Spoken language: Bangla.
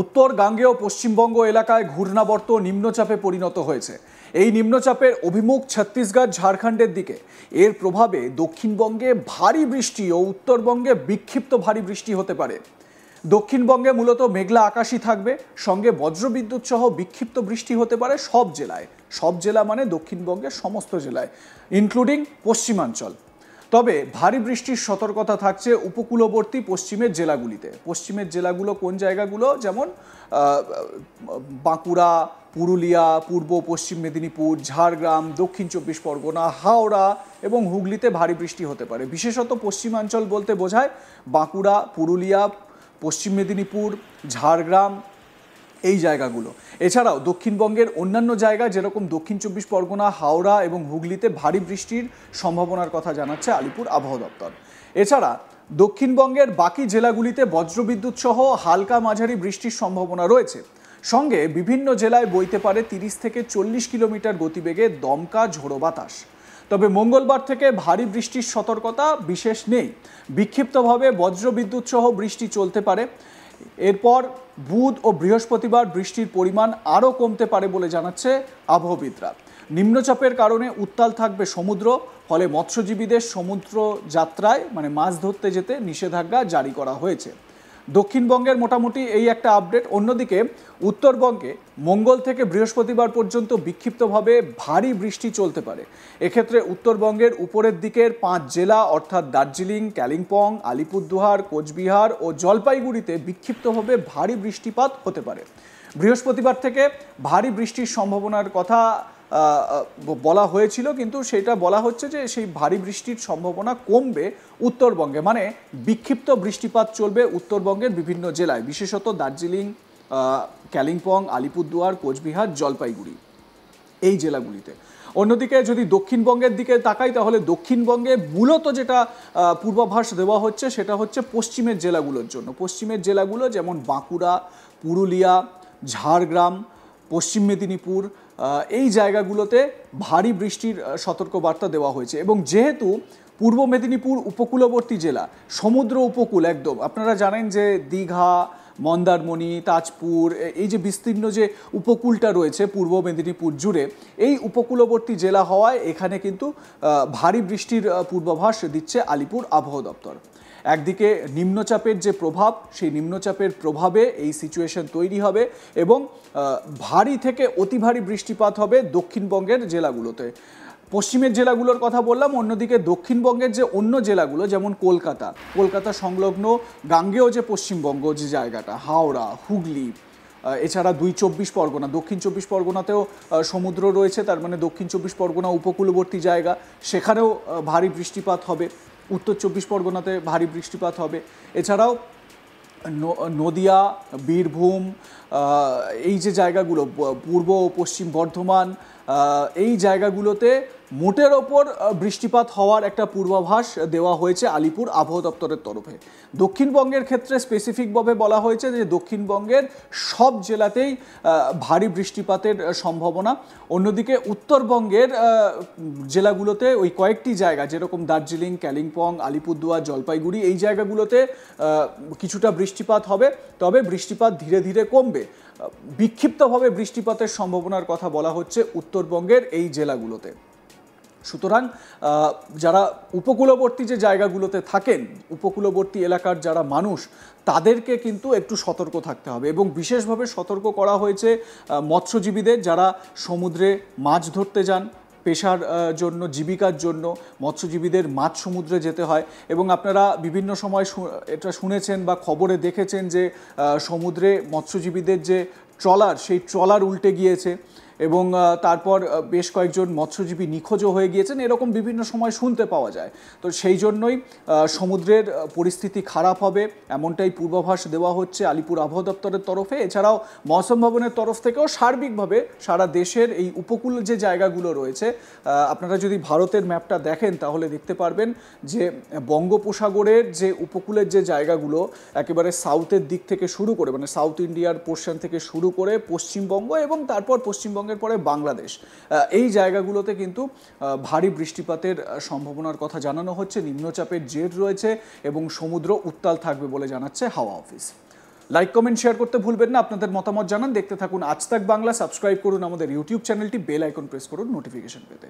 উত্তর গাঙ্গেয় পশ্চিমবঙ্গ এলাকায় ঘূর্ণাবর্ত নিম্নচাপে পরিণত হয়েছে। এই নিম্নচাপের অভিমুখ ছত্তিশগড় ঝাড়খণ্ডের দিকে। এর প্রভাবে দক্ষিণবঙ্গে ভারী বৃষ্টি ও উত্তরবঙ্গে বিক্ষিপ্ত ভারী বৃষ্টি হতে পারে। দক্ষিণবঙ্গে মূলত মেঘলা আকাশই থাকবে, সঙ্গে বজ্রবিদ্যুৎ সহ বিক্ষিপ্ত বৃষ্টি হতে পারে সব জেলায়। সব জেলা মানে দক্ষিণবঙ্গের সমস্ত জেলায়, ইনক্লুডিং পশ্চিমাঞ্চল। তবে ভারী বৃষ্টির সতর্কতা থাকছে উপকূলবর্তী পশ্চিমের জেলাগুলিতে। পশ্চিমের জেলাগুলো কোন জায়গাগুলো? যেমন বাঁকুড়া, পুরুলিয়া, পূর্ব পশ্চিম মেদিনীপুর, ঝাড়গ্রাম, দক্ষিণ চব্বিশ পরগনা, হাওড়া এবং হুগলিতে ভারী বৃষ্টি হতে পারে। বিশেষত পশ্চিমাঞ্চল বলতে বোঝায় বাঁকুড়া, পুরুলিয়া, পশ্চিম মেদিনীপুর, ঝাড়গ্রাম, এই জায়গাগুলো। এছাড়াও দক্ষিণবঙ্গের অন্যান্য জায়গা যেরকম দক্ষিণ চব্বিশ পরগনা, হাওড়া এবং হুগলিতে ভারী বৃষ্টির সম্ভাবনার কথা জানাচ্ছে আলিপুর আবহাওয়া দপ্তর। এছাড়া দক্ষিণবঙ্গের বাকি জেলাগুলিতে বজ্রবিদ্যুৎ সহ হালকা মাঝারি বৃষ্টির সম্ভাবনা রয়েছে। সঙ্গে বিভিন্ন জেলায় বইতে পারে 30 থেকে 40 কিলোমিটার গতিবেগে দমকা ঝোড়ো বাতাস। তবে মঙ্গলবার থেকে ভারী বৃষ্টির সতর্কতা বিশেষ নেই। বিক্ষিপ্তভাবে বজ্রবিদ্যুৎ সহ বৃষ্টি চলতে পারে। এরপর বুধ ও বৃহস্পতিবার বৃষ্টির পরিমাণ আরও কমতে পারে বলে জানাচ্ছে আবহবিদরা। নিম্নচাপের কারণে উত্তাল থাকবে সমুদ্র, ফলে মৎস্যজীবীদের সমুদ্র যাত্রায় মানে মাছ ধরতে যেতে নিষেধাজ্ঞা জারি করা হয়েছে। দক্ষিণবঙ্গের মোটামুটি এই একটা আপডেট। অন্যদিকে উত্তরবঙ্গে মঙ্গল থেকে বৃহস্পতিবার পর্যন্ত বিক্ষিপ্তভাবে ভারী বৃষ্টি চলতে পারে। এক্ষেত্রে উত্তরবঙ্গের উপরের দিকের 5 জেলা অর্থাৎ দার্জিলিং, কালিম্পং, আলিপুরদুয়ার, কোচবিহার ও জলপাইগুড়িতে বিক্ষিপ্তভাবে ভারী বৃষ্টিপাত হতে পারে। বৃহস্পতিবার থেকে ভারী বৃষ্টির সম্ভাবনার কথা বলা হয়েছিল, কিন্তু সেটা বলা হচ্ছে যে সেই ভারী বৃষ্টির সম্ভাবনা কমবে উত্তরবঙ্গে, মানে বিক্ষিপ্ত বৃষ্টিপাত চলবে উত্তরবঙ্গের বিভিন্ন জেলায়, বিশেষত দার্জিলিং, কালিম্পং, আলিপুরদুয়ার, কোচবিহার, জলপাইগুড়ি এই জেলাগুলিতে। অন্যদিকে যদি দক্ষিণবঙ্গের দিকে তাকাই, তাহলে দক্ষিণবঙ্গে মূলত যেটা পূর্বাভাস দেওয়া হচ্ছে সেটা হচ্ছে পশ্চিমের জেলাগুলোর জন্য। পশ্চিমের জেলাগুলো যেমন বাঁকুড়া, পুরুলিয়া, ঝাড়গ্রাম, পশ্চিম মেদিনীপুর, এই জায়গাগুলোতে ভারী বৃষ্টির সতর্কবার্তা দেওয়া হয়েছে। এবং যেহেতু পূর্ব মেদিনীপুর উপকূলবর্তী জেলা, সমুদ্র উপকূল একদম, আপনারা জানেন যে দীঘা, মন্দারমণি, তাজপুর, এই যে বিস্তীর্ণ যে উপকূলটা রয়েছে পূর্ব মেদিনীপুর জুড়ে, এই উপকূলবর্তী জেলা হওয়ায় এখানে কিন্তু ভারী বৃষ্টির পূর্বাভাস দিচ্ছে আলিপুর আবহাওয়া দপ্তর। একদিকে নিম্নচাপের যে প্রভাব, সেই নিম্নচাপের প্রভাবে এই সিচুয়েশন তৈরি হবে এবং ভারী থেকে অতি ভারী বৃষ্টিপাত হবে দক্ষিণবঙ্গের জেলাগুলোতে। পশ্চিমের জেলাগুলোর কথা বললাম, অন্যদিকে দক্ষিণবঙ্গের যে অন্য জেলাগুলো যেমন কলকাতা সংলগ্ন গাঙ্গেয় যে পশ্চিমবঙ্গ যে জায়গাটা, হাওড়া, হুগলি, এছাড়া দক্ষিণ চব্বিশ পরগনাতেও সমুদ্র রয়েছে, তার মানে দক্ষিণ চব্বিশ পরগনা উপকূলবর্তী জায়গা, সেখানেও ভারী বৃষ্টিপাত হবে। উত্তর চব্বিশ পরগনাতে ভারী বৃষ্টিপাত হবে। এছাড়াও নদিয়া, বীরভূম, এই যে জায়গাগুলো, পূর্ব ও পশ্চিম বর্ধমান, এই জায়গাগুলোতে মোটের ওপর বৃষ্টিপাত হওয়ার একটা পূর্বাভাস দেওয়া হয়েছে আলিপুর আবহাওয়া দপ্তরের তরফে। দক্ষিণবঙ্গের ক্ষেত্রে স্পেসিফিকভাবে বলা হয়েছে যে দক্ষিণবঙ্গের সব জেলাতেই ভারী বৃষ্টিপাতের সম্ভাবনা। অন্যদিকে উত্তরবঙ্গের জেলাগুলোতে ওই কয়েকটি জায়গা যেরকম দার্জিলিং, কালিম্পং, আলিপুরদুয়ার, জলপাইগুড়ি, এই জায়গাগুলোতে কিছুটা বৃষ্টিপাত হবে, তবে বৃষ্টিপাত ধীরে ধীরে কমবে। বিক্ষিপ্তভাবে বৃষ্টিপাতের সম্ভাবনার কথা বলা হচ্ছে উত্তরবঙ্গের এই জেলাগুলোতে। সুতরাং যারা উপকূলবর্তী যে জায়গাগুলোতে থাকেন, উপকূলবর্তী এলাকার যারা মানুষ, তাদেরকে কিন্তু একটু সতর্ক থাকতে হবে। এবং বিশেষভাবে সতর্ক করা হয়েছে মৎস্যজীবীদের, যারা সমুদ্রে মাছ ধরতে যান পেশার জন্য, জীবিকার জন্য। মৎস্যজীবীদের মাছ সমুদ্রে যেতে হয় এবং আপনারা বিভিন্ন সময় এটা শুনেছেন বা খবরে দেখেছেন যে সমুদ্রে মৎস্যজীবীদের যে ট্রলার, সেই ট্রলার উল্টে গিয়েছে এবং তারপর বেশ কয়েকজন মৎস্যজীবী নিখোঁজও হয়ে গিয়েছেন, এরকম বিভিন্ন সময় শুনতে পাওয়া যায়। তো সেই জন্যই সমুদ্রের পরিস্থিতি খারাপ হবে এমনটাই পূর্বাভাস দেওয়া হচ্ছে আলিপুর আবহাওয়া দপ্তরের তরফে। এছাড়াও মৌসুম ভবনের তরফ থেকেও সার্বিকভাবে সারা দেশের এই উপকূল যে জায়গাগুলো রয়েছে, আপনারা যদি ভারতের ম্যাপটা দেখেন তাহলে দেখতে পারবেন যে বঙ্গোপসাগরের যে উপকূলের যে জায়গাগুলো একেবারে সাউথের দিক থেকে শুরু করে, মানে সাউথ ইন্ডিয়ার পোর্শন থেকে শুরু করে পশ্চিমবঙ্গ এবং তারপর পশ্চিমবঙ্গের পরে বাংলাদেশ, এই জায়গাগুলোতে কিন্তু ভারী বৃষ্টিপাতের সম্ভাবনার কথা জানানো হচ্ছে। নিম্নচাপের জের রয়েছে এবং সমুদ্র উত্তাল থাকবে বলে জানাচ্ছে হাওয়া অফিস। লাইক কমেন্ট শেয়ার করতে ভুলবেন না, আপনাদের মতামত জানান। দেখতে থাকুন আজ তাক বাংলা, সাবস্ক্রাইব করুন আমাদের ইউটিউব চ্যানেলটি, বেল আইকন প্রেস করুন নোটিফিকেশন পেতে।